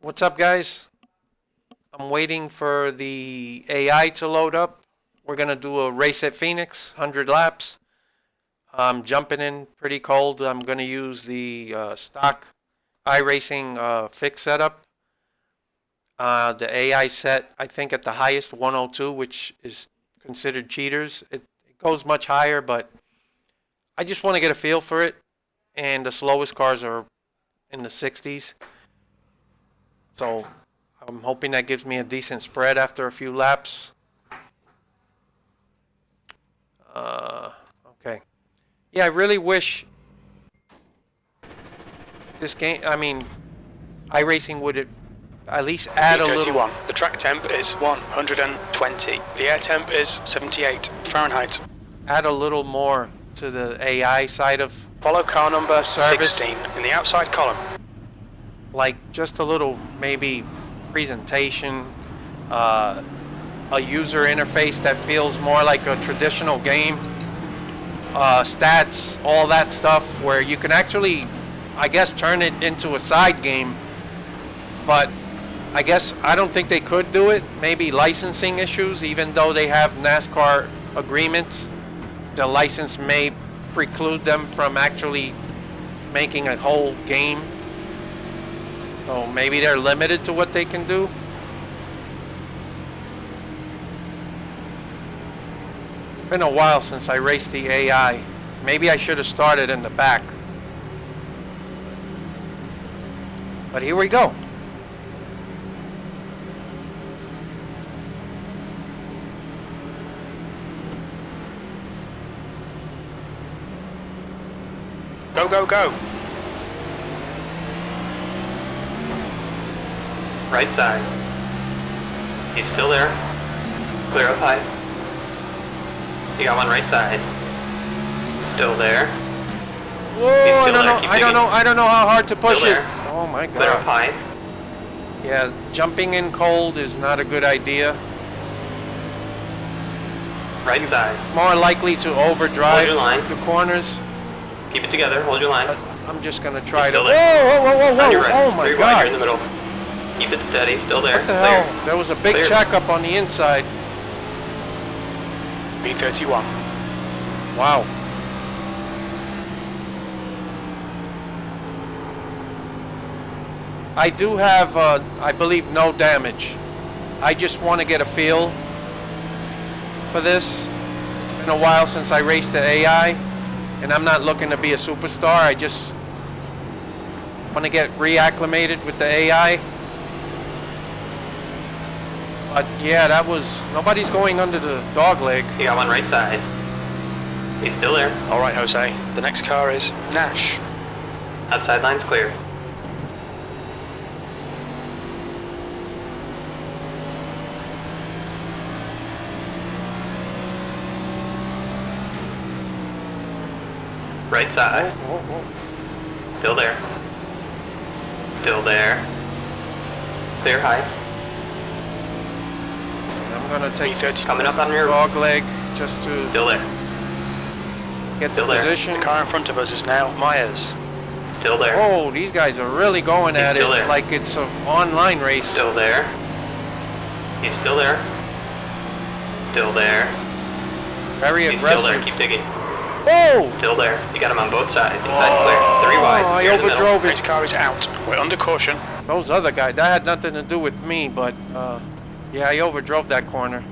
What's up, guys? I'm waiting for the AI to load up. We're going to do a race at Phoenix, 100 laps. I'm jumping in pretty cold. I'm going to use the stock iRacing fix setup. The AI set, I think, at the highest 102, which is considered cheaters. It goes much higher, but I just want to get a feel for it. And the slowest cars are in the 60s. So I'm hoping that gives me a decent spread after a few laps. Okay. Yeah, I really wish this game, iRacing would at least add a little. The track temp is 120. The air temp is 78 Fahrenheit. Add a little more to the AI side of Follow car number service. 16 in the outside column. Like just a little maybe presentation, a user interface that feels more like a traditional game, stats, all that stuff, where you can actually, I guess, turn it into a side game. But I guess I don't think they could do it. Maybe licensing issues, even though they have NASCAR agreements, the license may preclude them from actually making a whole game. So maybe they're limited to what they can do. It's been a while since I raced the AI. Maybe I should have started in the back. But here we go. Go, go, go. Right side. He's still there. Clear up high. You got one right side. Still there. Whoa, He's still there. I don't know how hard to push Still it. there. Oh my Clear up god. high. Yeah, jumping in cold is not a good idea. Right side. More likely to overdrive Hold your line. the corners. Keep it together. Hold your line. But I'm just gonna try He's to. still there. Whoa! On your right. Oh my 3 wide. You're in god! the middle. Keep it steady. Still there. What the Clear. hell? There was a big Clear. checkup on the inside. B31. Wow. I do have, I believe, no damage. I just want to get a feel for this. It's been a while since I raced the AI, and I'm not looking to be a superstar. I just want to get reacclimated with the AI. But yeah, that was, nobody's going under the dog leg. You got one right side. He's still there. All right, Jose. The next car is Nash. Outside line's clear. Right side. Still there. Still there. Clear high. I'm gonna take B30. Coming up on your dog leg just to Still there. get the Still there. position. The car in front of us is now Myers. Still there. Oh, these guys are really going He's at it still there. like it's an online race. Still there. He's still there. Still there. Very He's still there. aggressive. Keep digging. Whoa! Still there. You got him on both sides. Inside clear. 3 wide. I You're in the middle. overdrove Race it. car is out. We're under caution. Those other guys, that had nothing to do with me, but yeah, I overdrove that corner.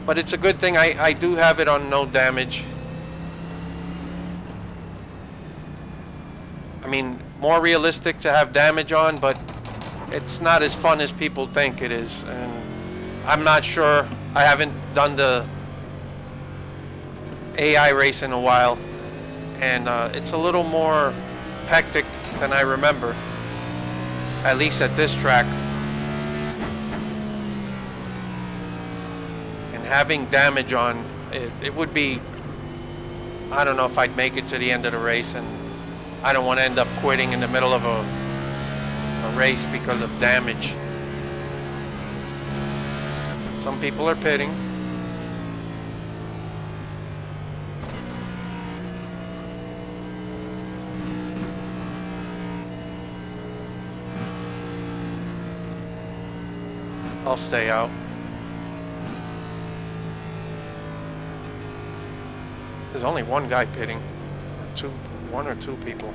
But it's a good thing I do have it on no damage. I mean, more realistic to have damage on, but it's not as fun as people think it is. And I'm not sure. I haven't done the AI race in a while, and it's a little more hectic than I remember, at least at this track. And having damage on it would be, I don't know if I'd make it to the end of the race, and I don't want to end up quitting in the middle of a race because of damage. Some people are pitting. I'll stay out. There's only one guy pitting. One or two people.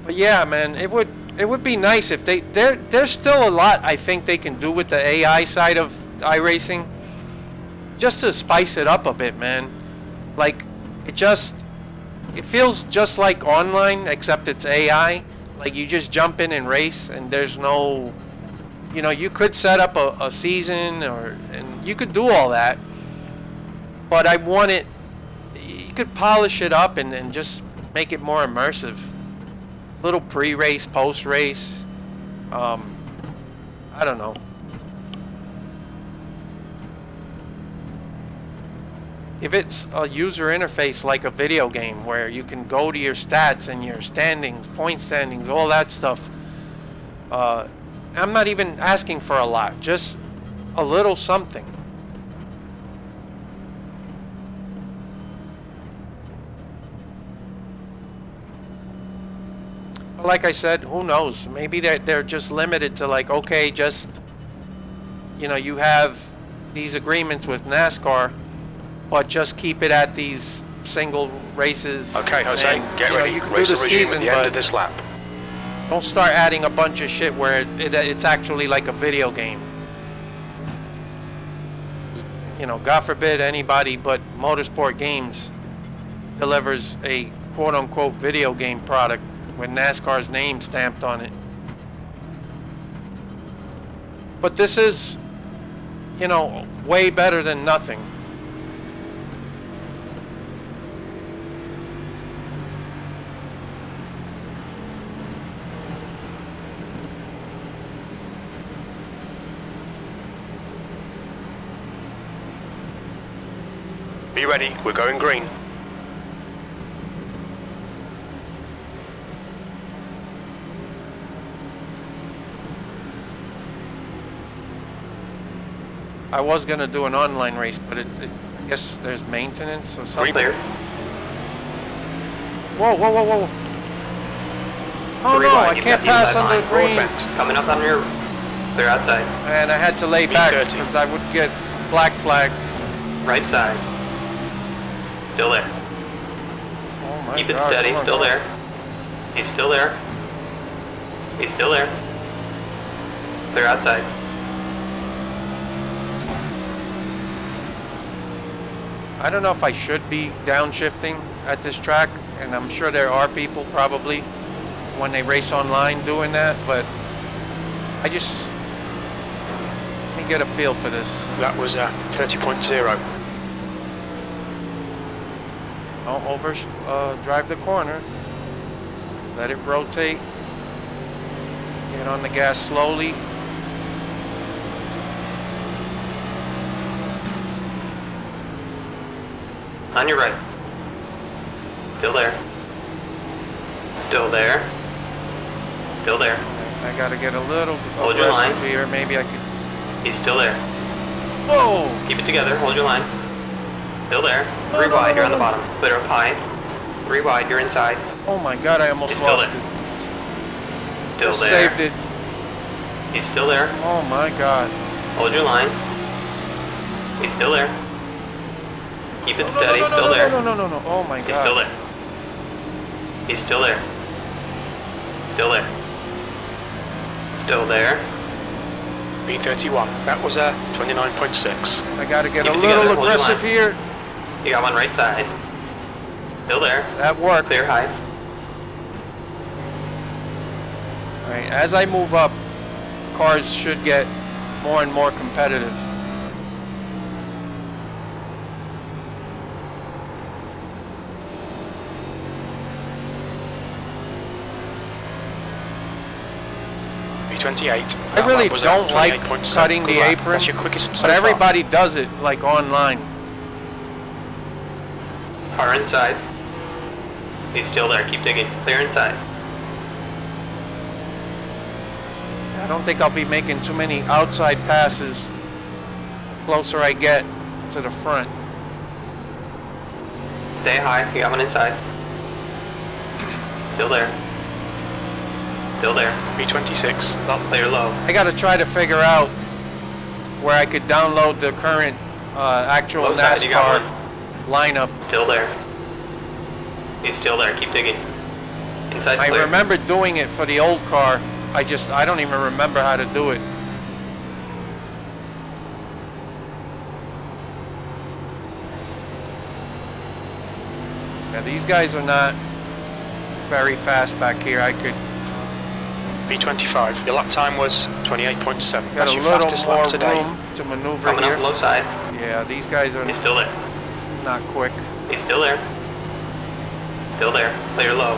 But yeah, man, it would be nice if there's still a lot I think they can do with the AI side of iRacing, just to spice it up a bit, man. Like it feels just like online, except it's AI. Like you just jump in and race, and there's no, you could set up a season, and you could do all that. But I want it, you could polish it up and just make it more immersive. Little pre-race, post-race. I don't know. If it's a user interface like a video game where you can go to your stats and your standings, point standings, all that stuff. I'm not even asking for a lot, just a little something. But like I said, who knows? Maybe they're just limited to like, okay, just, you have these agreements with NASCAR, but just keep it at these single races. Okay, Jose, and, get ready. You can Race do the will resume season, at the end but of this lap. don't start adding a bunch of shit where it's actually like a video game. God forbid anybody but Motorsport Games delivers a quote-unquote video game product with NASCAR's name stamped on it. But this is, way better than nothing. Be ready, we're going green. I was gonna do an online race, but I guess there's maintenance or something. Clear. Whoa! Oh Three no, wide, I you've can't got the pass inside under line. green. Broadbent. Coming up on your clear outside. And I had to lay back B30. because I would get black flagged. Right side. Still there. Oh my Keep it God, steady, come on, still come on. there. He's still there. He's still there. Clear outside. I don't know if I should be downshifting at this track, and I'm sure there are people probably when they race online doing that, but let me get a feel for this. That was 30.0. Don't drive the corner. Let it rotate. Get on the gas slowly. On your right. Still there. Still there. Still there. I gotta get a little Hold your aggressive line. here. Maybe I could. He's still there. Whoa! Keep it together. Hold your line. Still there. No, Three no, wide. no, You're on no, the no. bottom. Clear up high. 3 wide. You're inside. Oh my God! I almost He's still lost there. it. Still Just there. saved it. He's still there. Oh my God! Hold your line. He's still there. Keep it No, steady. no, no, Still no, there. no, no, no, no! Oh my God! He's still there. He's still there. Still there. Still there. B31. That was 29.6. I gotta get Keep a it together, little hold your aggressive line. here. You got one right side. Still there. That worked. Clear high. All right, as I move up, cars should get more and more competitive. B28. I really don't like cutting the apron, That's your quickest so but far. everybody does it like online. Car inside. He's still there. Keep digging. Clear inside. I don't think I'll be making too many outside passes closer I get to the front. Stay high. You got one inside. Still there. Still there. B26. Clear low. I got to try to figure out where I could download the current actual Low side, you got NASCAR lineup. Still there. He's still there. Keep digging. Inside I clear. remember doing it for the old car. I don't even remember how to do it. Yeah, these guys are not very fast back here. I could B25. Your lap time was 28.7. get That's a your little fastest lap more today. room to maneuver Coming here. up low side. Yeah, these guys are He's still there. not quick. He's still there. Still there. Clear low.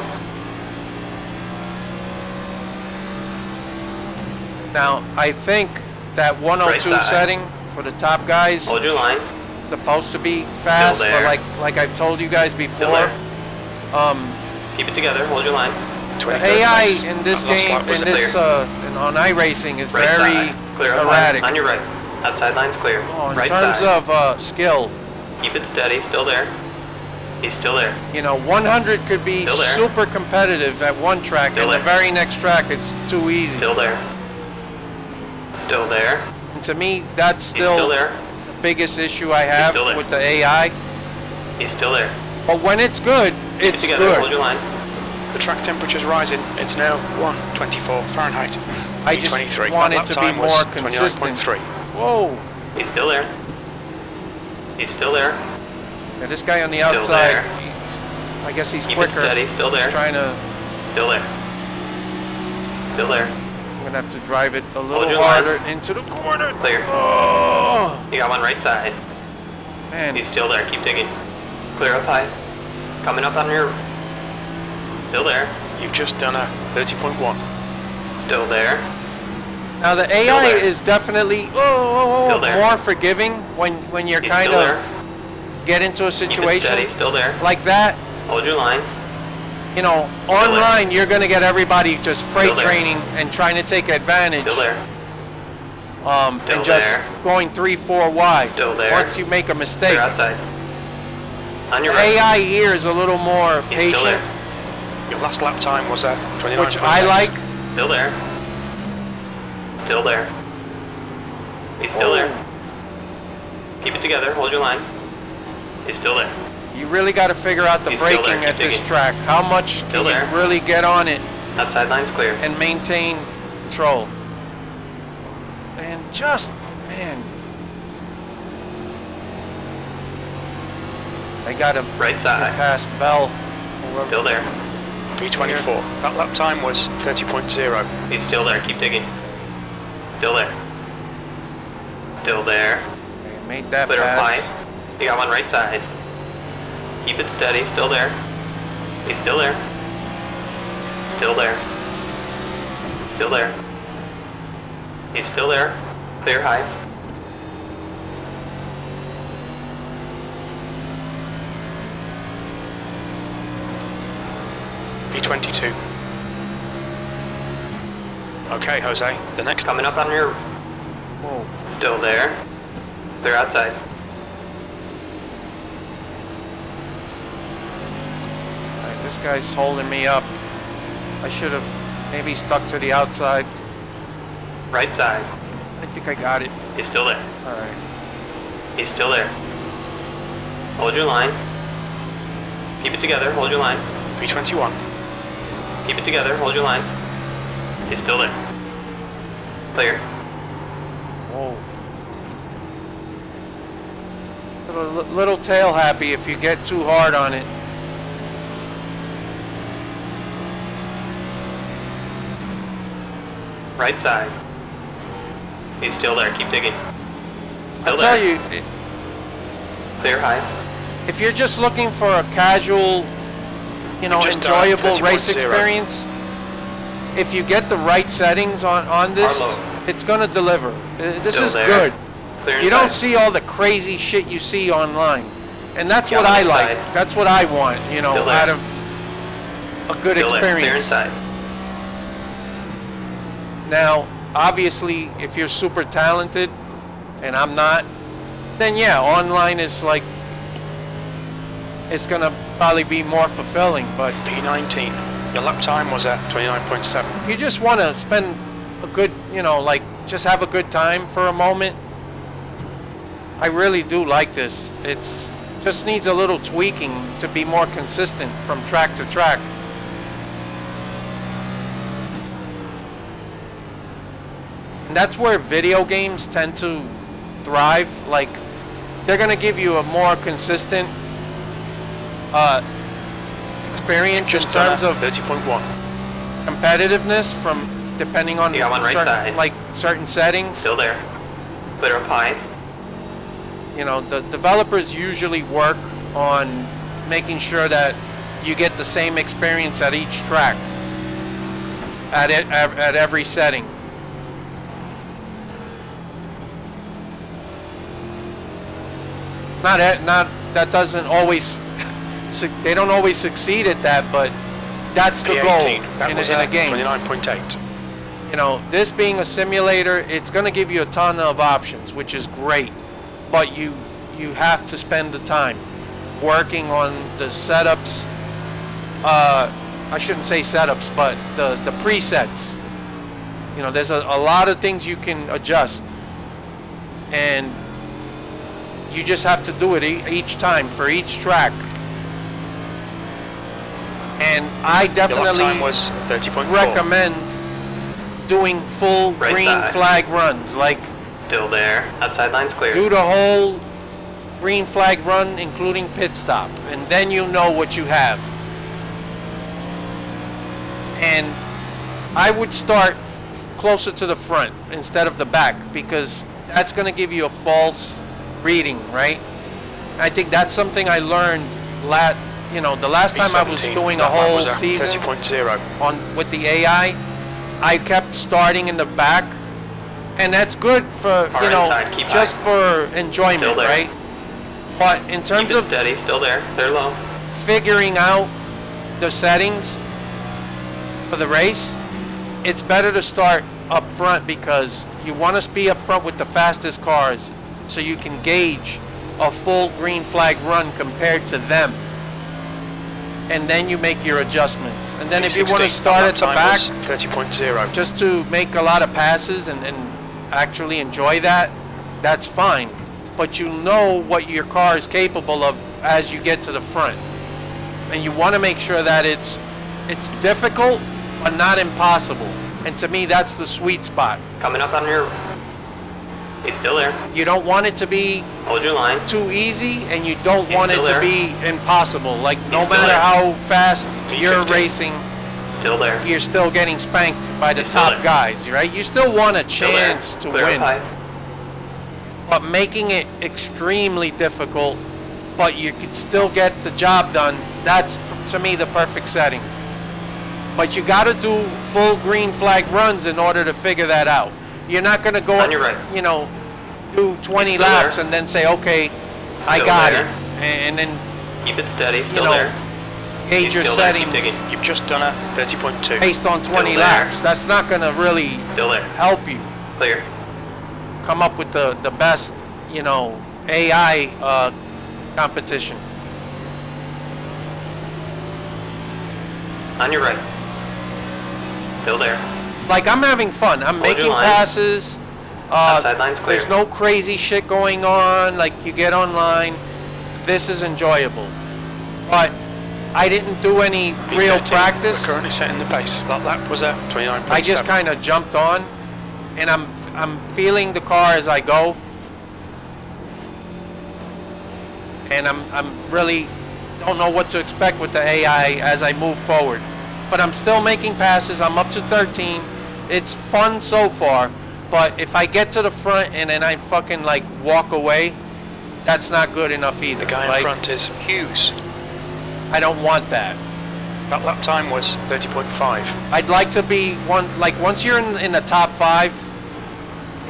Now, I think that 102 Right side. setting for the top guys Hold your line. is supposed to be fast, but there. like I've told you guys Still before, there. Keep it together. Hold your line. 23rd AI place. in this That last game, lap was in a this on iRacing, is Right very side. Clear up erratic. line. On your right. Outside line's clear. Oh, in right terms side. of skill, Keep it steady. Still there. He's still there. 100 could be Still there. super competitive at one track, Still and the there. very next track it's too easy. Still there. Still there. And to me, that's He's still still there. the biggest issue I have still there. with the AI. He's still there. But when it's good, Keep it it's together. Hold good. your line. The track temperature's rising. It's now 124 Fahrenheit. I just B23. want That it to lap be time was more consistent. 29.3. Whoa! He's still there. He's still there. Yeah, this guy on the Still outside, there. I guess he's Keep quicker. it steady. Still there. He's trying to. Still there. Still there. I'm gonna have to drive it a Hold little your line. harder into the corner. Clear. Oh You got one right side. man! He's still there. Keep digging. Clear up high. Coming up on your. Still there. You've just done a 30.1. Still there. Now the AI there. is definitely Still there. more forgiving when you're He's kind still of there. get into a Keep it situation steady. Still there. like that. Hold your line. Online you're gonna get everybody just freight Still there. training and trying to take advantage. Still there. And Still just there. going 3-4 wide. Still there. Once you make a mistake. Clear outside. On your right. AI here is a little more He's still patient, there. Your last lap time was 29.8. which I like. Still there. Still there. He's still there. Keep it together. Hold your line. He's still there. You really got to figure out the He's still braking there. at Keep this digging. track. How much Still can there. you really get on it Outside line's clear. and maintain control? And just, man, I got to Right side. pass Bell. Still there. B24. That lap time was 30.0. He's still there. Keep digging. Still there. Still there. I made that Clear up pass. high. You got one right side. Keep it steady. Still there. He's still there. Still there. Still there. He's still there. Clear high. B22. Okay, Jose. The next Coming up on your. Whoa. Still there. Clear outside. Alright, this guy's holding me up. I should have maybe stuck to the outside. Right side. I think I got it. He's still there. Alright. He's still there. Hold your line. Keep it together. Hold your line. B21. Keep it together. Hold your line. He's still there. Clear. Whoa. It's a little tail happy if you get too hard on it. Right side. He's still there. Keep digging. Still I'll tell there. you, Clear high. if you're just looking for a casual, Just, enjoyable race 30.0. experience, if you get the right settings on this, Harlow. it's gonna deliver. This Still is there. good. Clear You don't inside. see all the crazy shit you see online. And that's Yeah, what I inside. like. That's what I want, Still there. out of a good Still there. Clear experience. inside. Now, obviously, if you're super talented, and I'm not, then yeah, online is it's gonna probably be more fulfilling, but B19. Your lap time was at 29.7. If you just want to spend a good, like just have a good time for a moment, I really do like this. It's just needs a little tweaking to be more consistent from track to track. And that's where video games tend to thrive. Like, they're going to give you a more consistent experience in terms of 30.1. competitiveness from depending on You got one right side. certain settings. Still there. Clear up high. The developers usually work on making sure that you get the same experience at each track, at every setting. Not that doesn't always they don't always succeed at that, but that's the goal That in was a game. 29.8. This being a simulator, it's going to give you a ton of options, which is great. But you have to spend the time working on the setups. I shouldn't say setups, but the presets. There's a lot of things you can adjust, and you just have to do it each time for each track. And I definitely Your lap time was 30.4. recommend doing full Right green side. flag runs. Like, Still there. Outside line's clear. do the whole green flag run, including pit stop, and then you know what you have. And I would start closer to the front instead of the back, because that's going to give you a false reading, right? I think that's something I learned the last time I was doing a whole season 30.0. with the AI. I kept starting in the back, and that's good for inside, keep just for enjoyment, Still there. right? But in terms Keep it of steady. Still there. They're low. figuring out the settings for the race, it's better to start up front, because you want to be up front with the fastest cars so you can gauge a full green flag run compared to them. And then you make your adjustments. And then if you want to start at the back 30.0. just to make a lot of passes and actually enjoy that, that's fine. But you know what your car is capable of as you get to the front. And you want to make sure that it's difficult but not impossible. And to me, that's the sweet spot. Coming up on your... He's still there. You don't want it to be Hold your line. too easy, and you don't He's want it still to there. be impossible. Like, no still matter there. how fast you're P50. racing, Still there. you're still getting spanked by the He's still top there. guys, right? You still want a Still there. chance to Clear up win, high. but making it extremely difficult, but you could still get the job done, that's, to me, the perfect setting. But you got to do full green flag runs in order to figure that out. You're not going to go, On your right. do 20 He's still laps there. and then say, okay, I Still got there. it. And then Keep it steady. Still know, there. gauge He's your still there. Keep settings digging. You've just done a 30.2. based on 20 there. laps. That's not going to really Still there. help you Clear. come up with the best, AI competition. On your right. Still there. Like, I'm having fun. I'm Hold your making line. passes. Outside line's clear. There's no crazy shit going on. Like, you get online. This is enjoyable. But I didn't do any real P13. practice. We're currently setting the pace. That lap was at 29.7. I just kind of jumped on, and I'm feeling the car as I go, and I'm really don't know what to expect with the AI as I move forward. But I'm still making passes. I'm up to 13. It's fun so far, but if I get to the front and then I fucking like walk away, that's not good enough either. The guy in Like, front is Hughes. I don't want that. That lap time was 30.5. I'd like to be once you're in the top 5,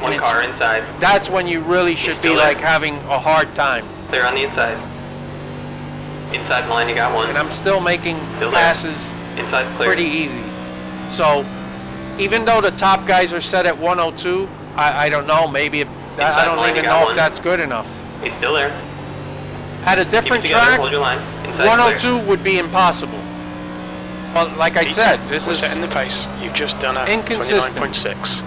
One it's- car inside. that's when you really should be still there. like having a hard time. Clear on the inside. Inside line, you got one. And I'm still making Still there. passes Inside's clear. pretty easy. So even though the top guys are set at 102, I don't know, maybe if I Inside don't line, even you got know one. if that's good enough. He's still there. At a Keep it different together. track, Hold your line. Inside 102 would be impossible. Well, like I said, this We're is setting the pace. You've just done a inconsistent. 29.6.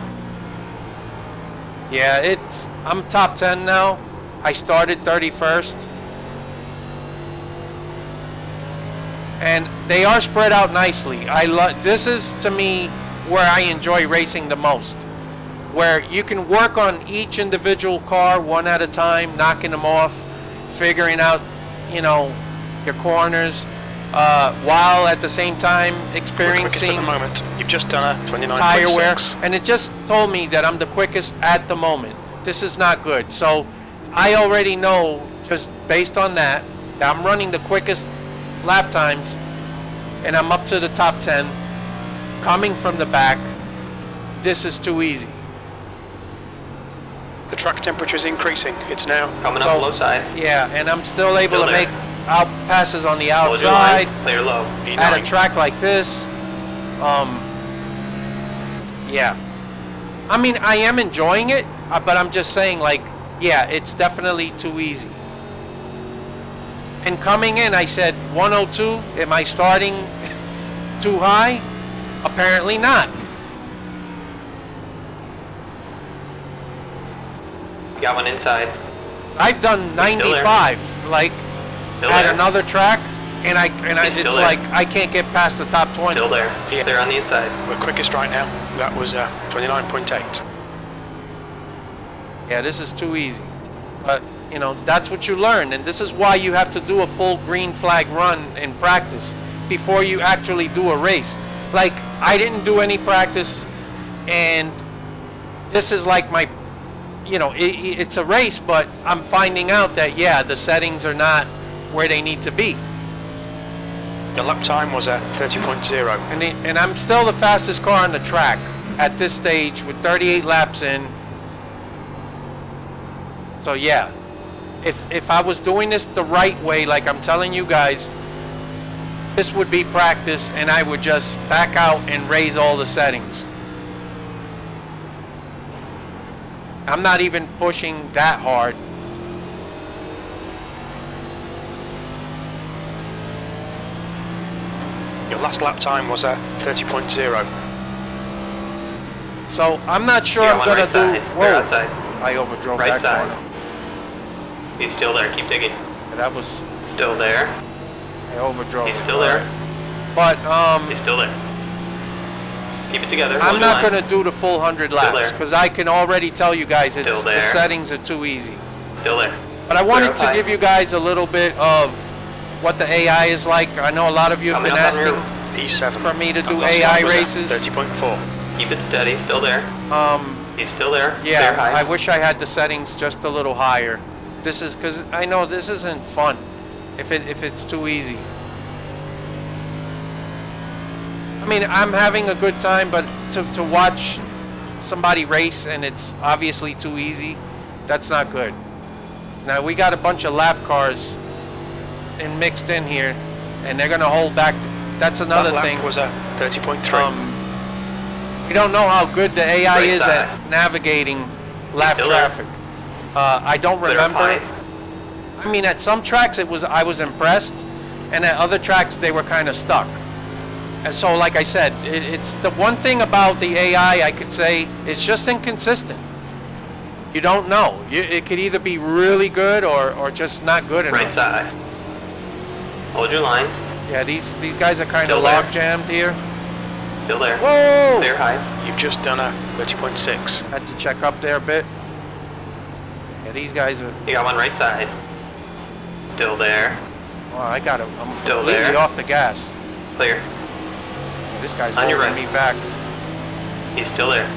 Yeah, I'm top 10 now. I started 31st. And they are spread out nicely. This is to me where I enjoy racing the most. Where you can work on each individual car one at a time, knocking them off, figuring out, you know, your corners, while at the same time experiencing at the moment. You've just done a 29.6. tire wear, and it just told me that I'm the quickest at the moment. This is not good. So I already know, just based on that I'm running the quickest lap times, and I'm up to the top 10 coming from the back. This is too easy. The track temperature is increasing. It's now Coming up low side. Yeah, and I'm still able Still to there. make out passes on the Hold your line. outside Clear low. at a E9. track like this. Yeah. I mean, I am enjoying it, but I'm just saying, like, yeah, it's definitely too easy. And coming in, I said 102. Am I starting too high? Apparently not. Got one inside. I've done 95, like Still at there. another track, and He's still it's there. like I can't get past the top 20. Still there. Yeah. They're on the inside. we're quickest right now. That was 29.8. Yeah, this is too easy. But, you know, that's what you learn, and this is why you have to do a full green flag run in practice before you actually do a race. Like, I didn't do any practice, and this is like my, you know, it's a race, but I'm finding out that, yeah, the settings are not where they need to be. Your lap time was 30.0. And I'm still the fastest car on the track at this stage with 38 laps in. So yeah, if I was doing this the right way, like I'm telling you guys, this would be practice, and I would just back out and raise all the settings. I'm not even pushing that hard. Your last lap time was 30.0. So I'm not sure Yeah, I'm one gonna right do. side. They're outside. I overdrove Right that side. corner. He's still there. Keep digging. Yeah, that was Still there. I overdrove. He's it. still there. But He's still there. Keep it together. I'm Hold your not line. gonna do the full 100 laps there. because I can already tell you guys Still the there. settings are too easy. Still there. But I wanted to Verify. give you guys a little bit of what the AI is like. I know a lot of you have Coming been up on your- asking P7. for me to That do last AI lap was races. 30.4. Keep it steady. Still there. He's still there. Clear Yeah, high. I wish I had the settings just a little higher. This is because I know this isn't fun if it's too easy. I mean, I'm having a good time, but to watch somebody race and it's obviously too easy, that's not good. Now we got a bunch of lap cars and mixed in here, and they're gonna hold back. That's another That lap thing. was 30.3. We don't know how good the AI Right is side. at navigating lap still there. traffic. I don't Clear remember. high. I mean, at some tracks I was impressed, and at other tracks they were kind of stuck. And so, like I said, it's the one thing about the AI I could say it's just inconsistent. You don't know. It could either be really good or just not good enough. Right side. Hold your line. Yeah, these guys are kind Still of there. log jammed here. Still there. Whoa! Clear high. You've just done a 30.6. Had to check up there a bit. Yeah, these guys are. You got one right side. Still there. Well, I'm Still completely there. off the gas. Clear. Yeah, this guy's On your holding right. me back. He's still there.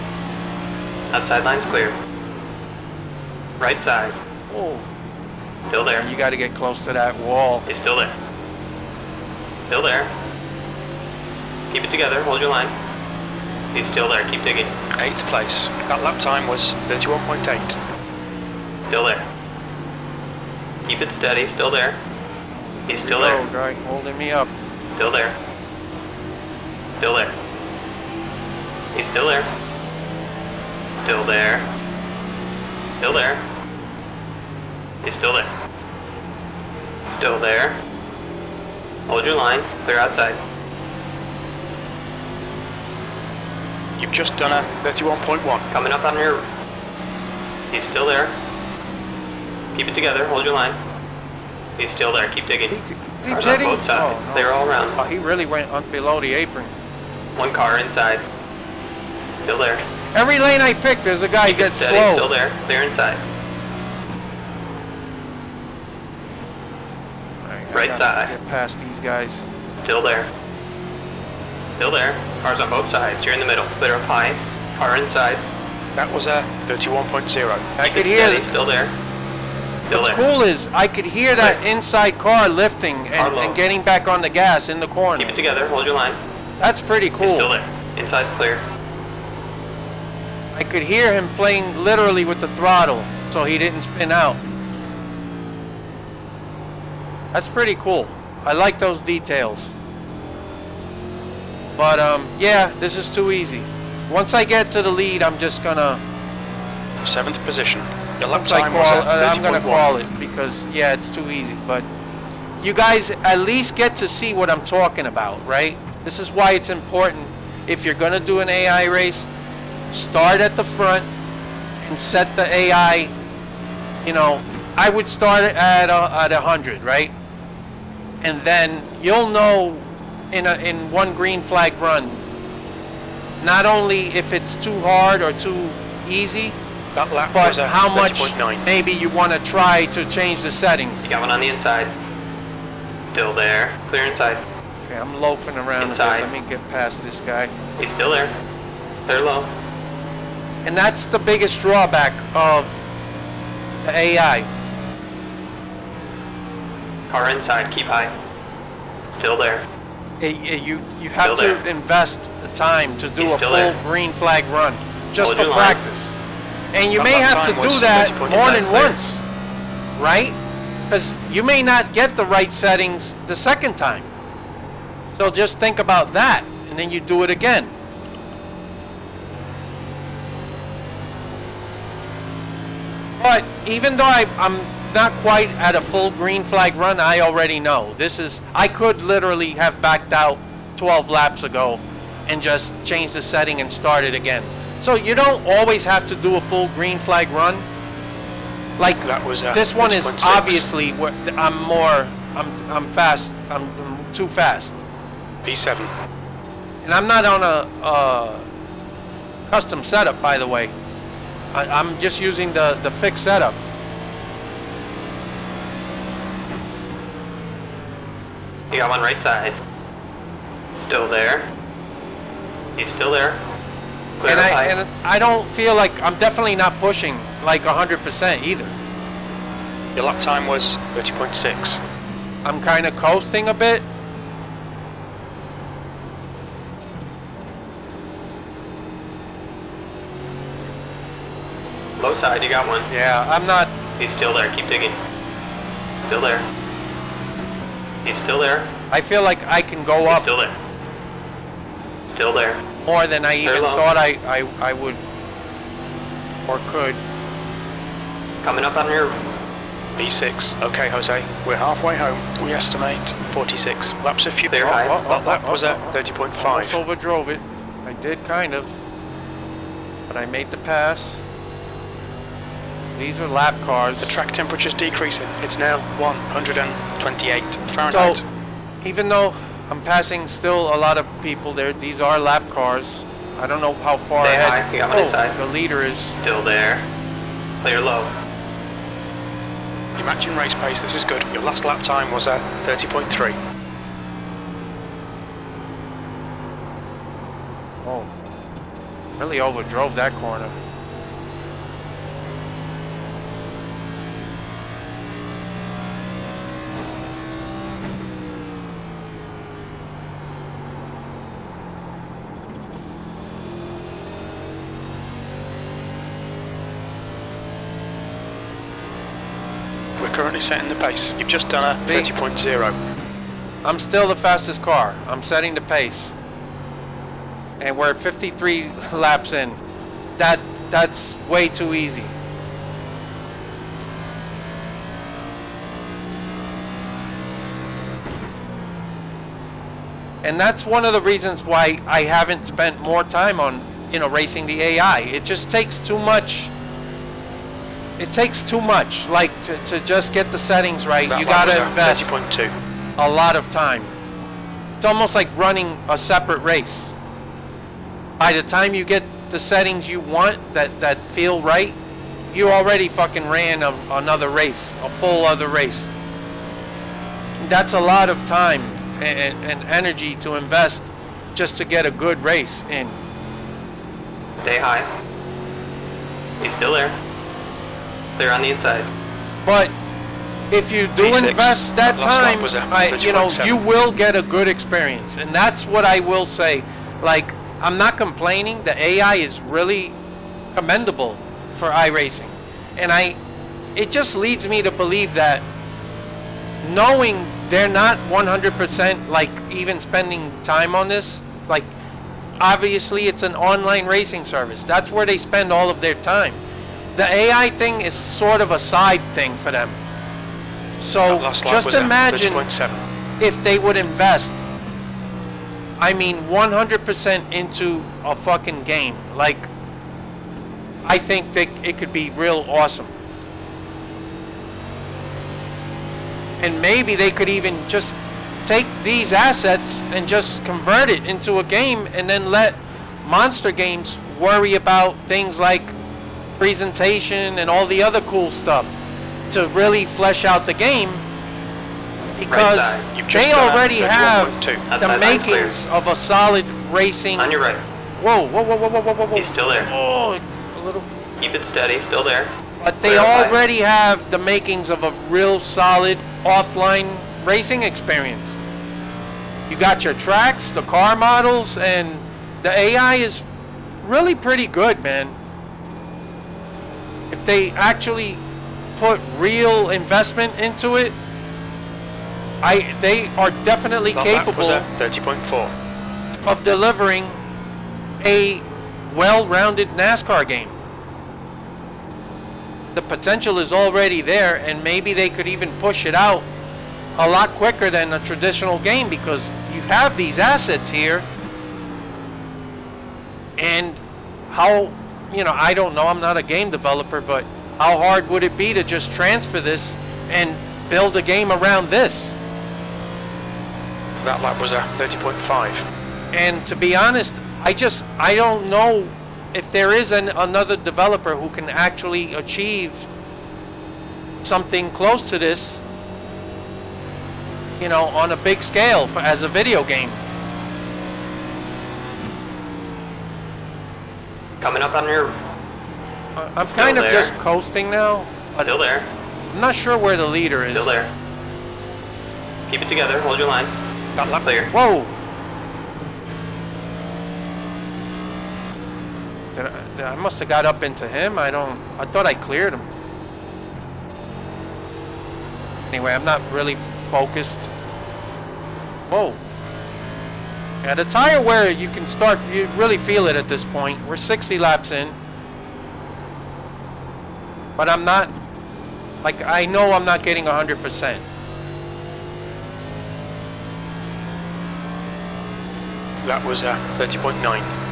Outside line's clear. Right side. Oh, Still there. you got to get close to that wall. He's still there. Still there. Keep it together. Hold your line. He's still there. Keep digging. 8th place. That lap time was 31.8. Still there. Keep it steady. Still there. He's still Oh, there. guy holding me up. Still there. Still there. He's still there. Still there. Still there. He's still there. Still there. Hold your line. Clear outside. You've just done a 31.1. Coming up on your... He's still there. Keep it together, hold your line. He's still there, keep digging. Cars on both sides, Oh, no. they're all around. Oh, he really went below the apron. One car inside. Still there. Every lane I pick, there's a guy who Keep it gets steady, slow. still there. They're inside. Alright, I Right gotta side. Get past these guys. Still there. Still there. Cars on both sides. You're in the middle. Clear up high. Car inside. That was a 31.0. I Keep could it hear steady, it. still there. Still What's there. cool is I could hear that Right. inside car lifting Car low. and getting back on the gas in the corner. Keep it together. Hold your line. That's pretty He's cool. still there. Inside's clear. I could hear him playing literally with the throttle, so he didn't spin out. That's pretty cool. I like those details. But yeah, this is too easy. Once I get to the lead, I'm just gonna. 7th position. Your lap Once I time call, was a I'm gonna 30.1. call it because yeah, it's too easy. But you guys at least get to see what I'm talking about, right? This is why it's important. If you're gonna do an AI race, start at the front and set the AI. You know, I would start it at 100, right? And then you'll know in one green flag run, not only if it's too hard or too easy, That lap but was a how much 30.9. maybe you want to try to change the settings. You got one on the inside. Still there. Clear inside. Okay, I'm loafing around Inside. a bit. Let me get past this guy. He's still there. Clear low. And that's the biggest drawback of the AI. Car inside. Keep high. Still there. You have Still to there. invest the time to do He's a still full there. green flag run, just Hold for your line. practice. And you That may lap have to time do was that 30.9. more than Clear. once, right? Because you may not get the right settings the second time. So just think about that, and then you do it again. But even though I'm not quite at a full green flag run, I already know. I could literally have backed out 12 laps ago and just changed the setting and started again. So you don't always have to do a full green flag run. Like That was this one is 6.6. obviously where I'm fast. I'm too fast. P7. And I'm not on a custom setup, by the way. I'm just using the fixed setup. You got one right side. Still there. He's still there. Clear And up high. I don't feel like I'm definitely not pushing like 100% either. Your lap time was 30.6. I'm kind of coasting a bit. Low side, you got one. Yeah, I'm not. He's still there. Keep digging. Still there. He's still there. I feel like I can go He's up still there. Still there. more than I even low. thought I would or could. Coming up on your... P6. Okay, Jose. We're halfway home. We estimate 46 laps of fuel. Clear high. That lap was at Almost 30.5. overdrove it. I did kind of. But I made the pass. These are lap cars. The track temperature's decreasing. It's now 128 Fahrenheit. So, even though I'm passing still a lot of people there, these are lap cars. I don't know how far Stay ahead. high. You got one inside. The leader is. Still there. Clear low. You're matching race pace. This is good. Your last lap time was at 30.3. Oh, really overdrove that corner. We're currently setting the pace. You've just done a 30.0. I'm still the fastest car. I'm setting the pace. And we're 53 laps in. That's way too easy. And that's one of the reasons why I haven't spent more time on, racing the AI. It just takes too much. It takes too much, like to just get the settings right. That You lap gotta was invest 30.2. a lot of time. It's almost like running a separate race. By the time you get the settings you want that feel right, you already fucking ran another race, a full other race. That's a lot of time and energy to invest just to get a good race in. Stay high. He's still there. Clear on the inside. But if you do V6, invest that last lap time, was 30.7. you will get a good experience. And that's what I will say. Like, I'm not complaining. The AI is really commendable for iRacing. And it just leads me to believe that knowing they're not 100% like even spending time on this, like obviously it's an online racing service. That's where they spend all of their time. The AI thing is sort of a side thing for them. So Last lap just was imagine 30.7. if they would invest, I mean 100% into a fucking game. Like, I think it could be real awesome. And maybe they could even just take these assets and just convert it into a game and then let Monster Games worry about things like presentation and all the other cool stuff to really flesh out the game, because side. You've just they done already have 31.2. the Outside line's clear. makings of a solid racing. On your right. Whoa, whoa, whoa, whoa, whoa, whoa, whoa. He's still there. Oh, a little. Keep it steady. Still there. But they Clear high. already have the makings of a real solid offline racing experience. You got your tracks, the car models, and the AI is really pretty good, man. If they actually put real investment into it, they are definitely That lap was capable 30.4. of delivering a well-rounded NASCAR game. The potential is already there, and maybe they could even push it out a lot quicker than a traditional game, because you have these assets here. And how, I don't know, I'm not a game developer, but how hard would it be to just transfer this and build a game around this? That lap was 30.5. And to be honest, I don't know if there is another developer who can actually achieve something close to this, on a big scale as a video game. Coming up on your. I'm Still kind of there. just coasting now. But Still there. I'm not sure where the leader is. Still there. Keep it together. Hold your line. That lap Clear. Whoa! I must have got up into him. I thought I cleared him. Anyway, I'm not really focused. Whoa. Yeah, the tire wear, you really feel it at this point. We're 60 laps in. But I'm not, I know I'm not getting 100%. That was 30.9.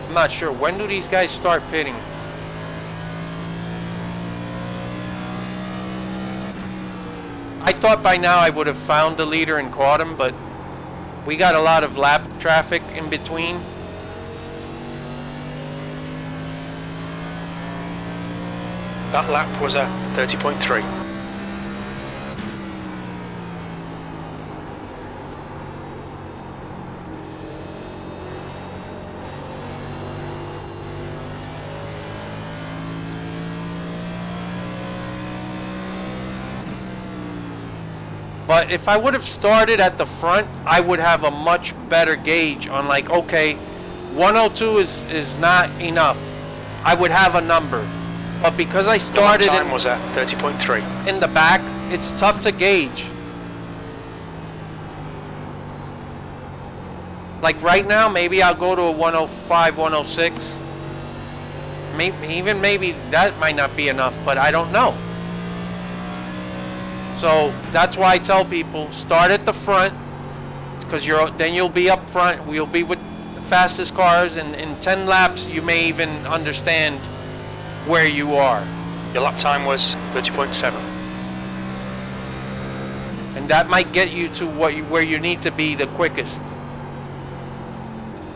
I'm not sure. When do these guys start pitting? I thought by now I would have found the leader and caught him, but we got a lot of lap traffic in between. That lap was 30.3. But if I would have started at the front, I would have a much better gauge on okay, 102 is not enough. I would have a number. But because I started The lap time was 30.3. in the back, it's tough to gauge. Like right now, maybe I'll go to a 105, 106. Maybe that might not be enough, but I don't know. So that's why I tell people start at the front, because then you'll be up front. We'll be with the fastest cars, and in 10 laps you may even understand where you are. Your lap time was 30.7. And that might get you to where you need to be the quickest.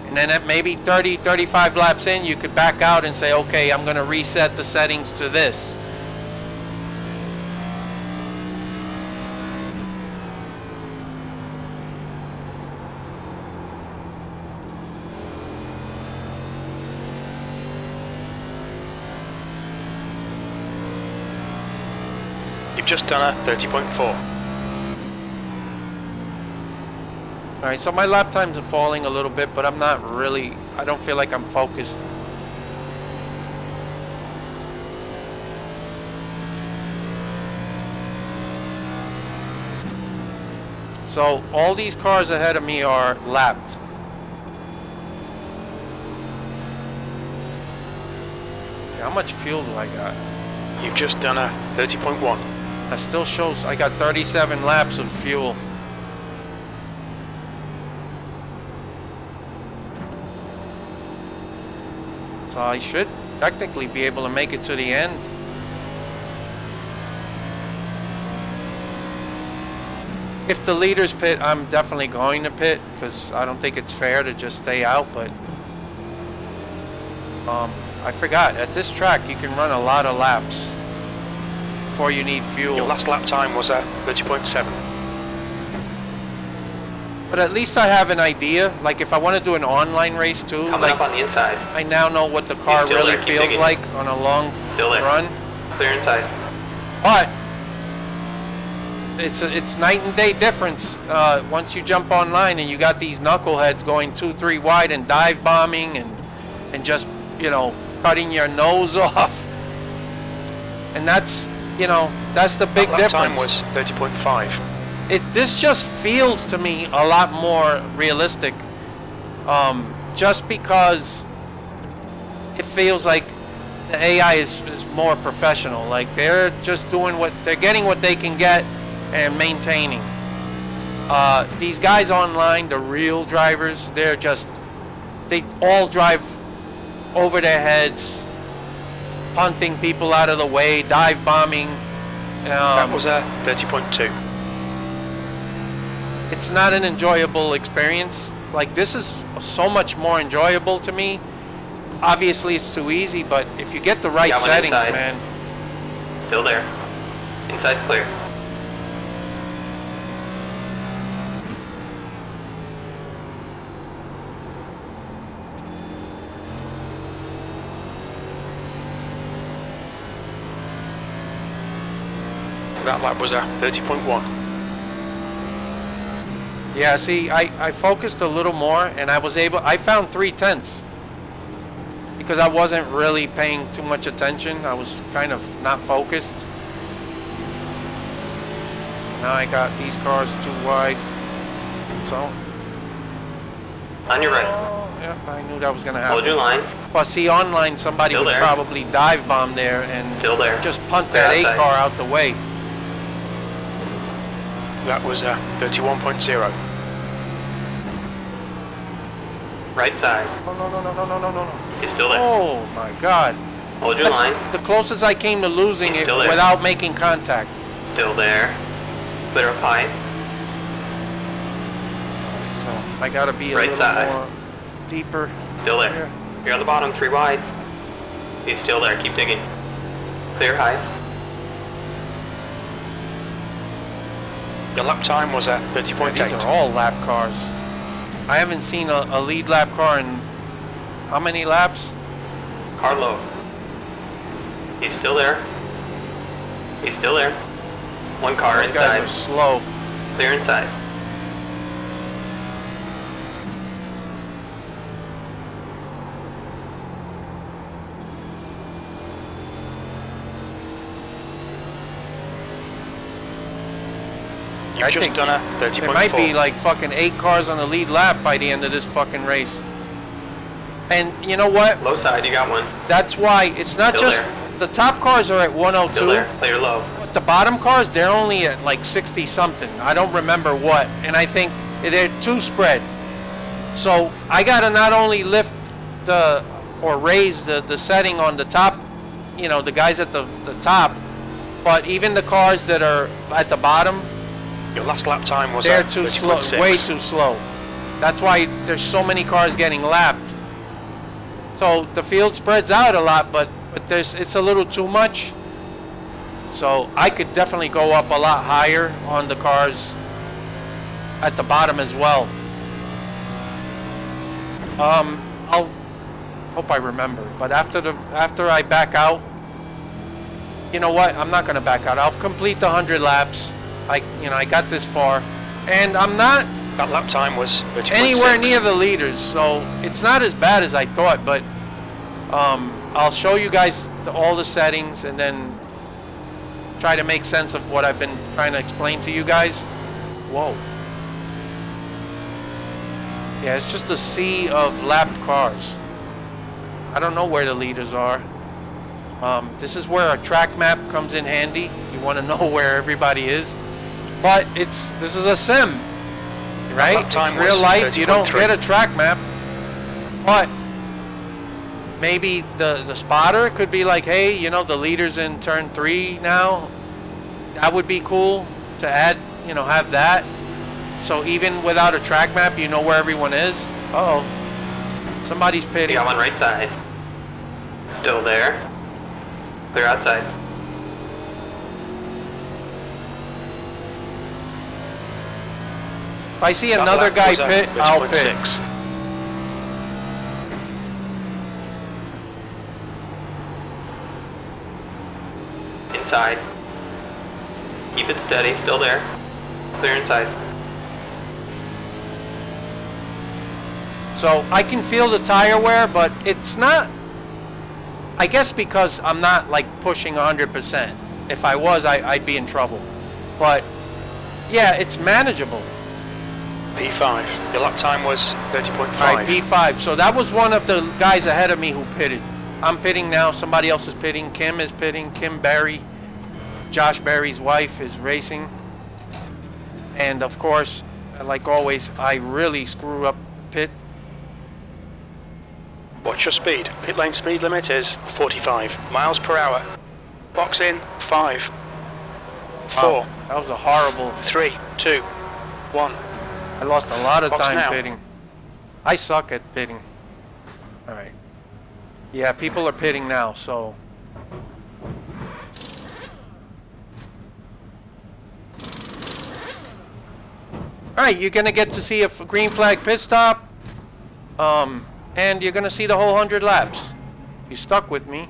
And then at maybe 30, 35 laps in, you could back out and say, okay, I'm going to reset the settings to this. You've just done a 30.4. Alright, so my lap times are falling a little bit, but I'm not really, I don't feel like I'm focused. So all these cars ahead of me are lapped. See, how much fuel do I got? You've just done a 30.1. That still shows I got 37 laps of fuel. So I should technically be able to make it to the end. If the leaders pit, I'm definitely going to pit, because I don't think it's fair to just stay out, but I forgot, at this track you can run a lot of laps before you need fuel. Your last lap time was a 30.7. But at least I have an idea. Like if I want to do an online race too, Coming like up on the inside. I now know what the car still really there, keep feels digging. like on a long Still there. run. Clear inside. But it's night and day difference once you jump online and you got these knuckleheads going 2-3 wide and dive bombing and just, you know, cutting your nose off. And that's, you know, that's the big Lap difference. time was 30.5. This just feels to me a lot more realistic, just because it feels like the AI is more professional. Like they're just doing they're getting what they can get and maintaining. These guys online, the real drivers, they all drive over their heads, punting people out of the way, dive bombing. That was a 30.2. It's not an enjoyable experience. Like this is so much more enjoyable to me. Obviously it's too easy, but if you get the right Got one settings, inside. man. Still there. Inside's clear. That lap was a 30.1. Yeah, see, I focused a little more and I found 3/10 because I wasn't really paying too much attention. I was kind of not focused. Now I got these cars too wide. So. On your right. Yeah, I knew that was going to happen. Hold your line. Well, see, online somebody Still would there. probably dive bomb there and Still there. just punt Clear that 8 outside. car out the way. That was a 31.0. Right side. No. He's still there. Oh my God. Hold your That's line. the closest I came to losing He's it still there. without making contact. Still there. Clear up high. So I gotta be a Right little side. more deeper. Still there. Here. You're on the bottom, 3 wide. He's still there. Keep digging. Clear high. Your lap time was a 30.8. These are all lap cars. I haven't seen a lead lap car in how many laps? Car low. He's still there. He's still there. 1 car Those guys inside. are slow. Clear inside. You've just think done a There 30.4. might be like fucking 8 cars on the lead lap by the end of this fucking race. And you know what? Low side, you got one. That's why it's not Still just there. the top cars are at Still 102. there. Clear low. But the bottom cars, they're only at like 60 something. I don't remember what. And I think they're 2 spread. So I gotta not only lift or raise the setting on the top, you know, the guys at the top, but even the cars that are at the bottom, Your last lap time was they're at too slow, 30.6. way too slow. That's why there's so many cars getting lapped. So the field spreads out a lot, but it's a little too much. So I could definitely go up a lot higher on the cars at the bottom as well. I'll hope I remember. But after I back out, you know what? I'm not gonna back out. I'll complete the 100 laps. I got this far, and I'm not That lap time was 30.6. anywhere near the leaders, so it's not as bad as I thought. But I'll show you guys all the settings and then try to make sense of what I've been trying to explain to you guys. Whoa. Yeah, it's just a sea of lapped cars. I don't know where the leaders are. This is where a track map comes in handy. You want to know where everybody is. But this is a sim, right? Lap time It's real was life. You don't 30.3. get a track map. But maybe the spotter could be like, hey, you know, the leader's in turn 3 now. That would be cool to add, you know, have that. So even without a track map, you know where everyone is. Uh-oh. Somebody's You pitting. got one right side. Still there. Clear outside. If I see That another lap guy was at pit, I'll pit. 30.6. Inside. Keep it steady. Still there. Clear inside. So I can feel the tire wear, but it's not, I guess because I'm not like pushing 100%. If I was, I'd be in trouble. But yeah, it's manageable. P5. Your lap time was 30.5. All right, P5. So that was one of the guys ahead of me who pitted. I'm pitting now. Somebody else is pitting. Kim is pitting. Kim Barry, Josh Barry's wife, is racing. And of course, like always, I really screw up pit. Watch your speed. Pit lane speed limit is 45 miles per hour. Box in 5, 4, Wow, that was a horrible. 3, 2, 1. I lost a lot of Box time now. pitting. I suck at pitting. All right. Yeah, people are pitting now, so. All right, you're gonna get to see a green flag pit stop, and you're gonna see the whole 100 laps. If you stuck with me.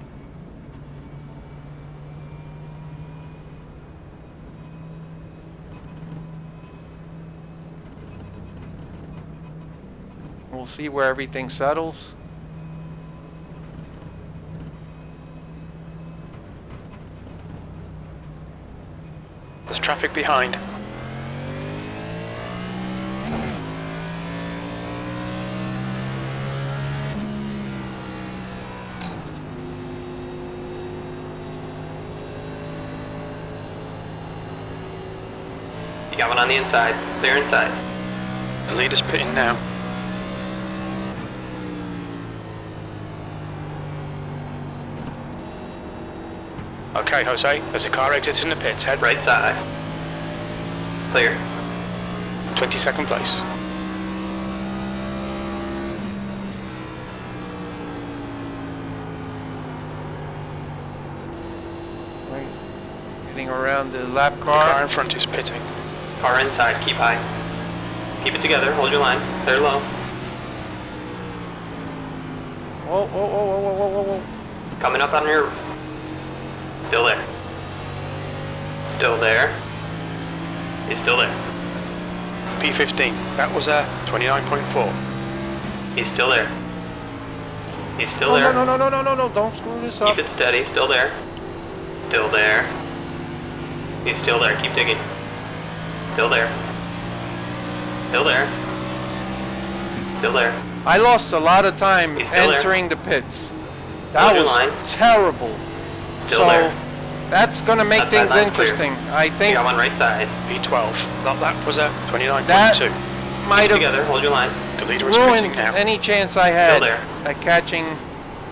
We'll see where everything settles. There's traffic behind. You got one on the inside. Clear inside. The leader's pitting now. Okay, Jose, there's a car exiting the pits. Head Right side. Clear. 22nd place. Right. Getting around the lap The car car. in front is pitting. Car inside. Keep high. Keep it together. Hold your line. Clear low. Whoa, whoa, whoa, whoa, whoa, whoa, whoa. Coming up on your... Still there. Still there. He's still there. P15. That was a 29.4. He's still there. He's still No, there. no, no, no, no, no, no, don't screw this up. Keep it steady. Still there. Still there. He's still there. Keep digging. Still there. Still there. Still there. I lost a lot of time He's still there. entering the pits. Hold That your was line. terrible. Still So there. That's going to make Outside things line's clear. interesting. I You think got one right side. V12. That lap was a 29.2. that might Together, have hold your line. The leader is pitting ruined now. any chance I had there. at catching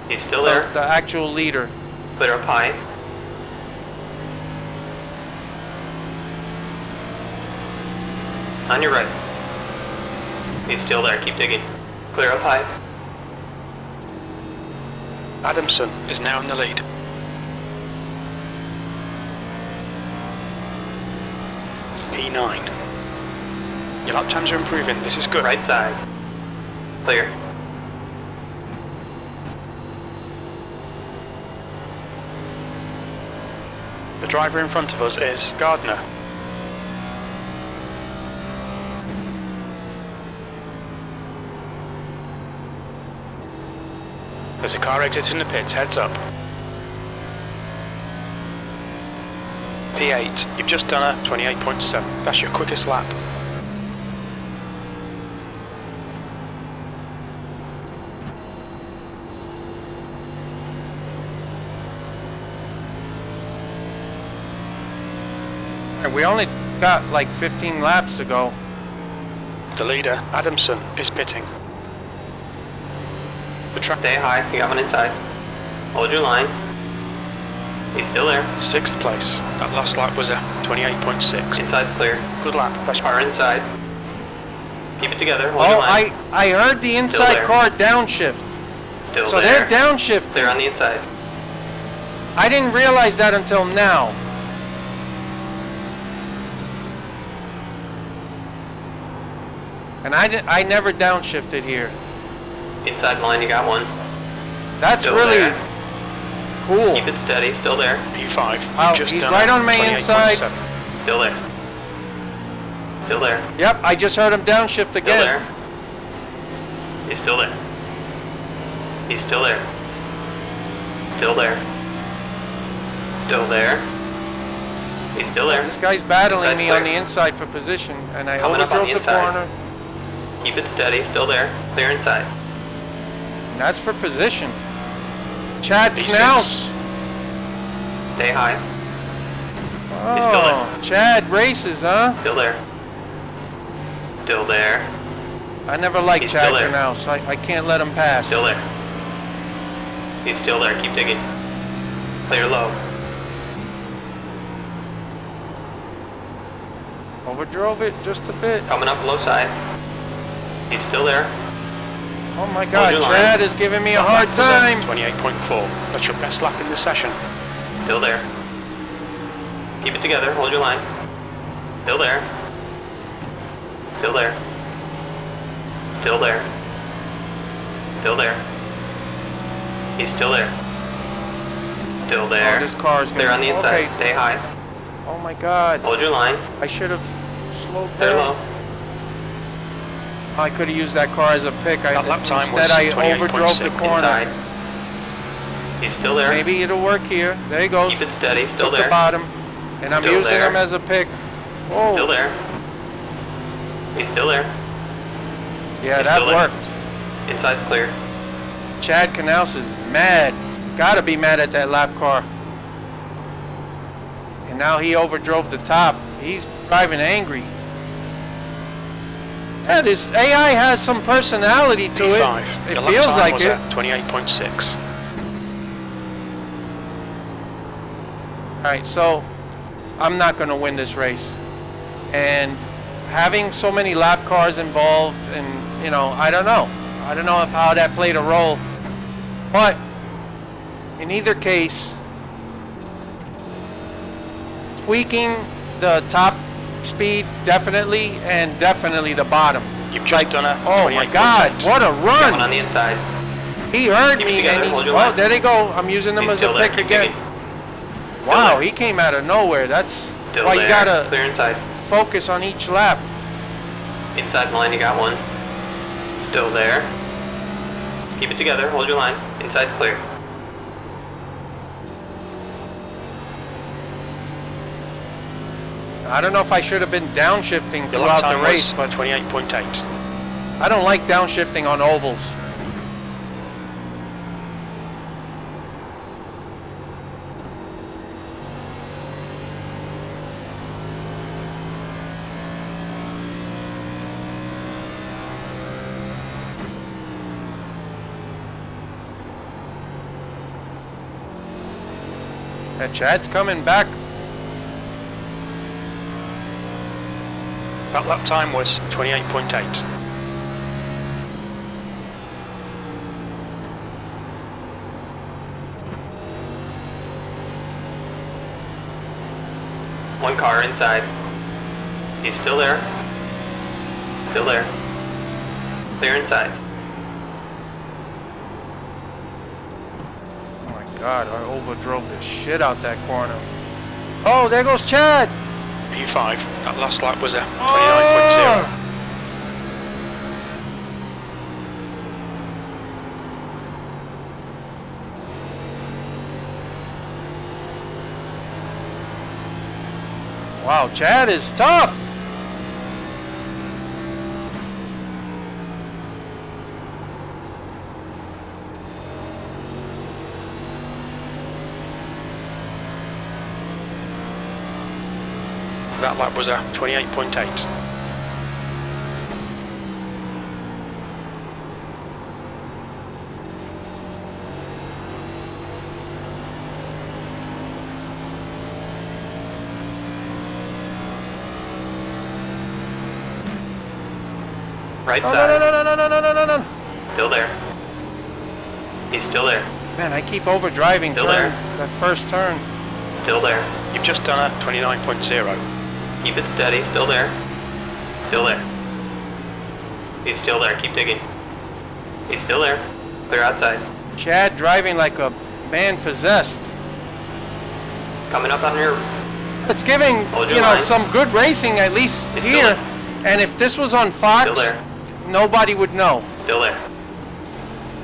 He's still there. the actual leader. Clear up high. On your right. He's still there. Keep digging. Clear up high. Adamson is now in the lead. P9. Your lap times are improving. This is good. Right side. Clear. The driver in front of us is Gardner. There's a car exiting the pits, heads up. P8, you've just done a 28.7. That's your quickest lap. We only got like 15 laps to go. The leader, Adamson, is pitting. The track Stay high. You got one inside. Hold your line. He's still there. 6th place. That last lap was a 28.6. Inside's clear. Good lap. Best Car part. inside. Keep it together. Hold your Oh, line. I heard the inside there. car downshift. Still So there. they're downshifting. Clear on the inside. I didn't realize that until now. And I never downshifted here. Inside line, you got one. That's Still really there. cool. Keep it steady. Still there. P5. Oh, You've just he's done right a on my 28.7. inside. Still there. Still there. Yep, I just heard him downshift Still again. there. He's still there. He's still there. Still there. Still there. He's still there. This guy's battling Inside me clear. on the inside for position, and I Coming up on overdrove the the inside. corner. Keep it steady. Still there. Clear inside. And that's for position. Chad P6. Knaus. Stay high. He's still Oh, Chad races, huh? Still there. Still there. I never liked He's Chad still there. Knaus. I can't let him pass. Still there. He's still there. Keep digging. Clear low. Overdrove it just a bit. Coming up low side. He's still there. Oh my God, your line. Chad is giving me a That hard lap was a time. 28.4. That's your best lap in the session. Still there. Keep it together. Hold your line. Still there. Still there. Still there. Still there. He's still there. Still there. Oh, this car is Clear gonna on the inside. okay. Stay high. Oh my God, Hold your line. I should have slowed Clear down. low. I could have used that car as a pick. That lap time Instead, was I 28.6. overdrove the corner. Inside. He's still there. Maybe it'll work here. There he goes. Keep it steady. Still Took there. the bottom, and I'm Still using there. him as a pick. Oh, Still there. He's still there. yeah, He's that still there. worked. Inside's clear. Chad Knaus is mad. Gotta be mad at that lap car. And now he overdrove the top. He's driving angry. Yeah, this AI has some personality to P5. it. It Your lap feels time like was it. at 28.6. Alright, so I'm not going to win this race. And having so many lap cars involved, and, you know, I don't know. I don't know if how that played a role. But in either case, tweaking the top speed definitely, and definitely the bottom. You've just done a Oh my 28.8. God, what a One run! on the inside. He heard Keep it me, together, and he's, hold your oh, line. there they go. I'm using them He's as a still there. pick Keep again. digging. Wow, there. he came out of nowhere. That's Still why there. you gotta Clear inside. focus on each lap. Inside line, you got one. Still there. Keep it together. Hold your line. Inside's clear. I don't know if I should have been downshifting Your lap throughout the time race, was but 28.8. I don't like downshifting on ovals. That Chad's coming back. That lap time was 28.8. One car inside. He's still there. Still there. Clear inside. Oh my god, I overdrove the shit out that corner. Oh, there goes Chad! P5. That last lap was a 29.0. Oh! Wow, Chad is tough! That lap was a 28.8. Right No, side. no, no, no, no, no, no, no, no, no. Still there. He's still there. Man, I keep overdriving Still turn, there. that first turn. Still there. You've just done a 29.0. Keep it steady. Still there. Still there. He's still there. Keep digging. He's still there. Clear outside. Chad driving like a man possessed. Coming up on your... It's giving, Hold your you know, line. some good racing at least He's still here. there. And if this was on Fox, Still there. nobody would know. Still there.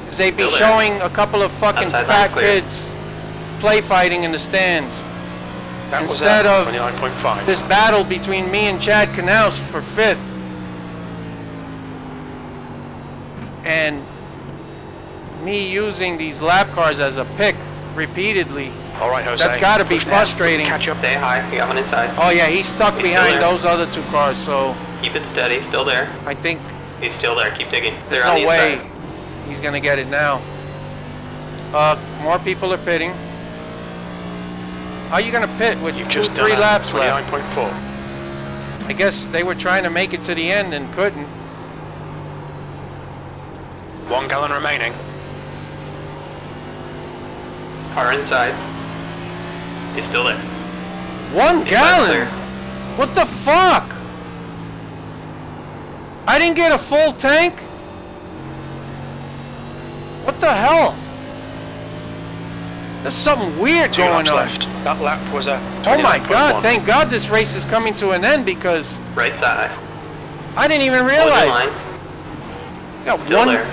'Cause they'd be Still there. showing a couple of fucking Outside fat line's clear. kids play fighting in the stands. That Instead was of a 29.5. This battle between me and Chad Knaus for 5th. And me using these lap cars as a pick repeatedly. All right, Jose. That's got to be Push now. frustrating. Catch up. Stay high. You got one inside. Oh yeah, he's stuck He's still behind there. those other two cars, so Keep it steady. Still there. I think He's still there. Keep digging. there's They're on no the way inside. he's gonna get it now. More people are pitting. How are you gonna pit with You've 2, just 3 done a laps left? 29.4. I guess they were trying to make it to the end and couldn't. 1 gallon remaining. Car inside. He's still there. 1 He's not gallon? clear. What the fuck? I didn't get a full tank? What the hell? There's something weird 2 going laps on. left. That lap was a 29.1. Oh my god, thank god this race is coming to an end because Right side. I didn't even Hold your realize. line. Got Still there.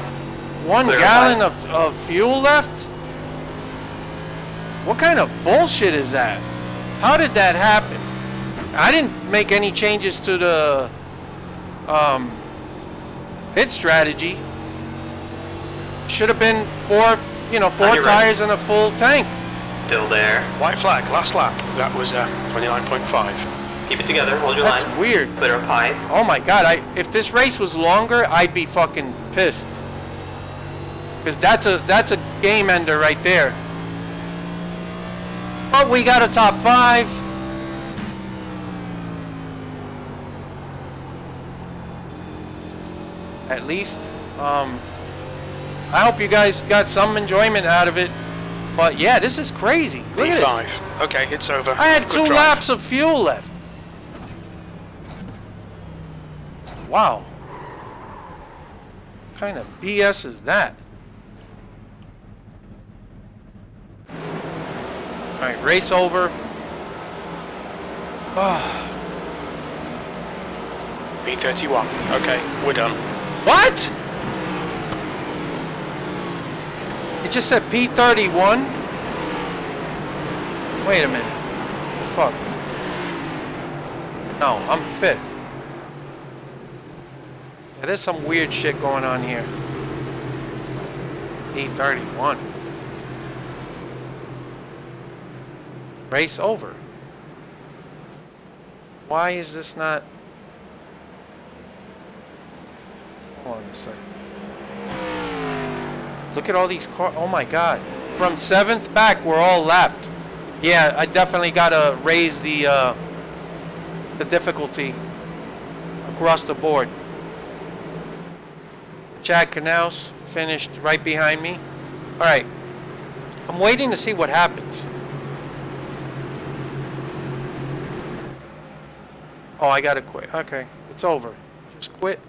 1 Clear gallon line. of fuel left? What kind of bullshit is that? How did that happen? I didn't make any changes to the pit strategy. Should have been 4 On your right. tires and a full tank. Still there. White flag, last lap. That was a 29.5. Keep it together. Hold your That's line. weird. Clear up high. Oh my god, if this race was longer, I'd be fucking pissed. Cause that's a game ender right there. But we got a top 5. At least. I hope you guys got some enjoyment out of it. But yeah, this is crazy. Look at P5. this. Okay, it's over. I had Good 2 drive. laps of fuel left. Wow. What kind of BS is that? Alright, race over. P31. Okay, we're done. What? It just said P31? Wait a minute. Fuck. No, I'm 5th. Yeah, there's some weird shit going on here. P31. Race over. Why is this not... Hold on a second. Look at all these cars. Oh my god. From 7th back, we're all lapped. Yeah, I definitely gotta raise the difficulty across the board. Chad Knaus finished right behind me. All right, I'm waiting to see what happens. Oh, I gotta quit. Okay, it's over. Just quit.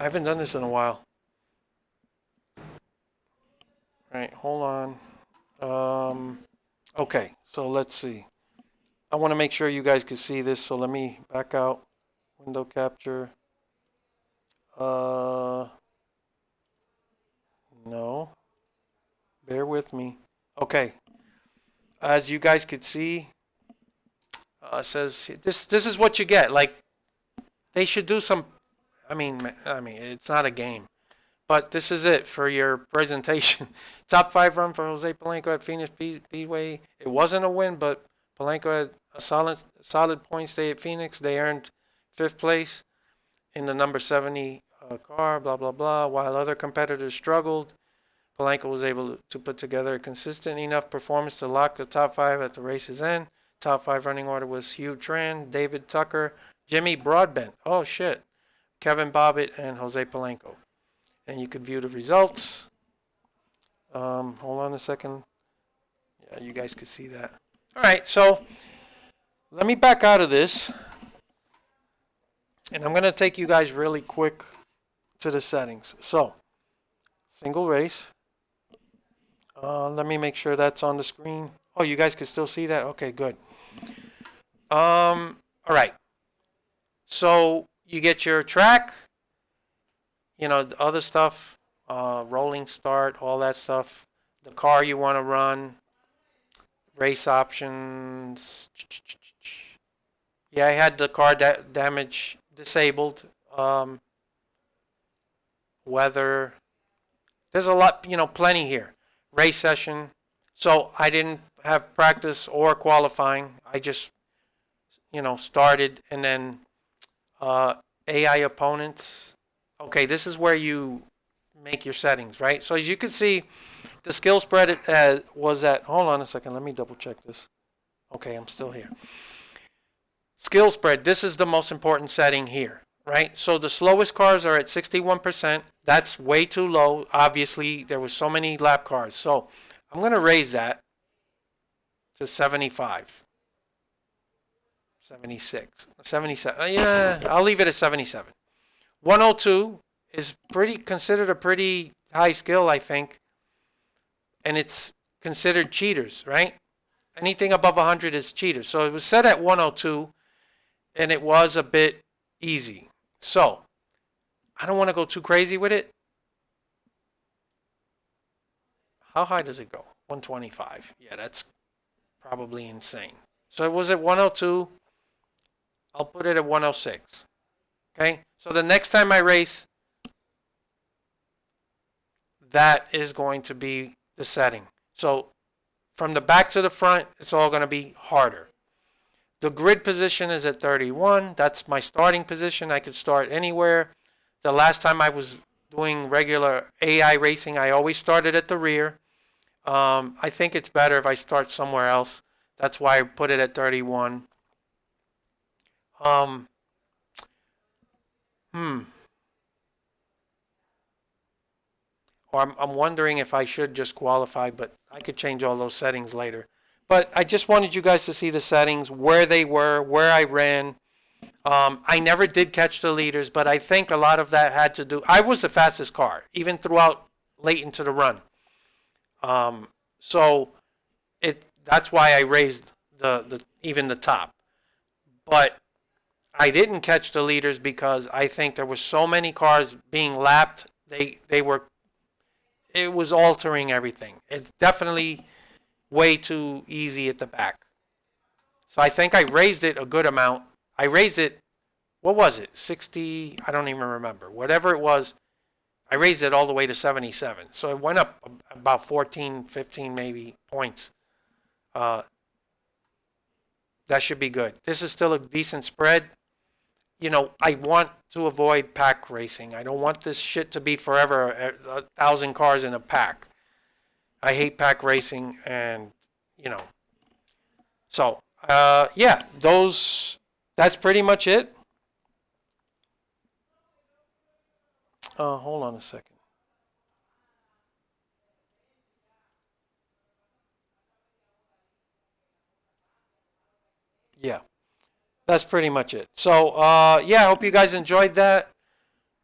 I haven't done this in a while. All right, hold on. Okay, so let's see. I want to make sure you guys can see this, so let me back out. Window capture. No. Bear with me. Okay. As you guys could see, it says this is what you get. Like, they should do some. I mean, it's not a game, but this is it for your presentation. Top 5 run for Jose Palenko at Phoenix Speedway. It wasn't a win, but Palenko had a solid points day at Phoenix. They earned 5th place in the number 70 car. Blah blah blah. While other competitors struggled, Palenko was able to put together a consistent enough performance to lock the top 5 at the race's end. Top 5 running order was Hugh Tran, David Tucker, Jimmy Broadbent. Oh shit. Kevin Bobbitt and Jose Palenko. And you could view the results. Hold on a second. Yeah, you guys could see that. All right, so let me back out of this. And I'm going to take you guys really quick to the settings. So, single race. Let me make sure that's on the screen. Oh, you guys can still see that? Okay, good. All right. So, you get your track, you know, the other stuff, rolling start, all that stuff, the car you want to run, race options. Yeah, I had the car damage disabled, weather. There's a lot, you know, plenty here. Race session. So I didn't have practice or qualifying. I just, you know, started, and then AI opponents. Okay, this is where you make your settings, right? So as you can see, the skill spread was at, hold on a second, let me double check this. Okay, I'm still here. Skill spread, this is the most important setting here, right? So the slowest cars are at 61%. That's way too low. Obviously, there was so many lap cars. So I'm going to raise that to 75. 76. 77. Yeah, I'll leave it at 77. 102 is considered a pretty high skill, I think. And it's considered cheaters, right? Anything above 100 is cheaters. So it was set at 102, and it was a bit easy. So I don't want to go too crazy with it. How high does it go? 125. Yeah, that's probably insane. So it was at 102. I'll put it at 106. Okay? So the next time I race, that is going to be the setting. So from the back to the front, it's all going to be harder. The grid position is at 31. That's my starting position. I could start anywhere. The last time I was doing regular AI racing, I always started at the rear. I think it's better if I start somewhere else. That's why I put it at 31. Or I'm wondering if I should just qualify, but I could change all those settings later. But I just wanted you guys to see the settings, where they were, where I ran. I never did catch the leaders, but I think a lot of that had to do. I was the fastest car, even throughout late into the run. So that's why I raised even the top. But I didn't catch the leaders because I think there were so many cars being lapped. It was altering everything. It's definitely way too easy at the back. So I think I raised it a good amount. I raised it, what was it? 60, I don't even remember. Whatever it was, I raised it all the way to 77. So it went up about 14, 15 maybe points. That should be good. This is still a decent spread. You know, I want to avoid pack racing. I don't want this shit to be forever 1,000 cars in a pack. I hate pack racing, and, you know, So, yeah, that's pretty much it. Hold on a second. Yeah, that's pretty much it. So, yeah, I hope you guys enjoyed that.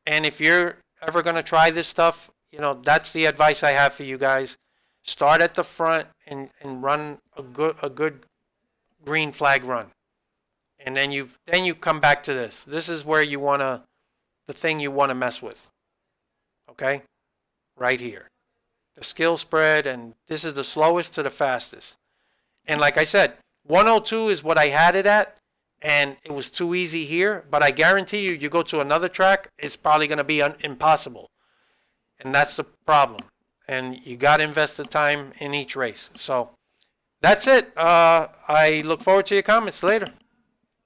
And if you're ever going to try this stuff, that's the advice I have for you guys. Start at the front and run a good green flag run. And then you come back to this. This is where the thing you want to mess with. Okay? Right here. The skill spread, and this is the slowest to the fastest. And like I said, 102 is what I had it at, and it was too easy here, but I guarantee you go to another track, it's probably going to be impossible. And that's the problem. And you got to invest the time in each race. So that's it. I look forward to your comments later.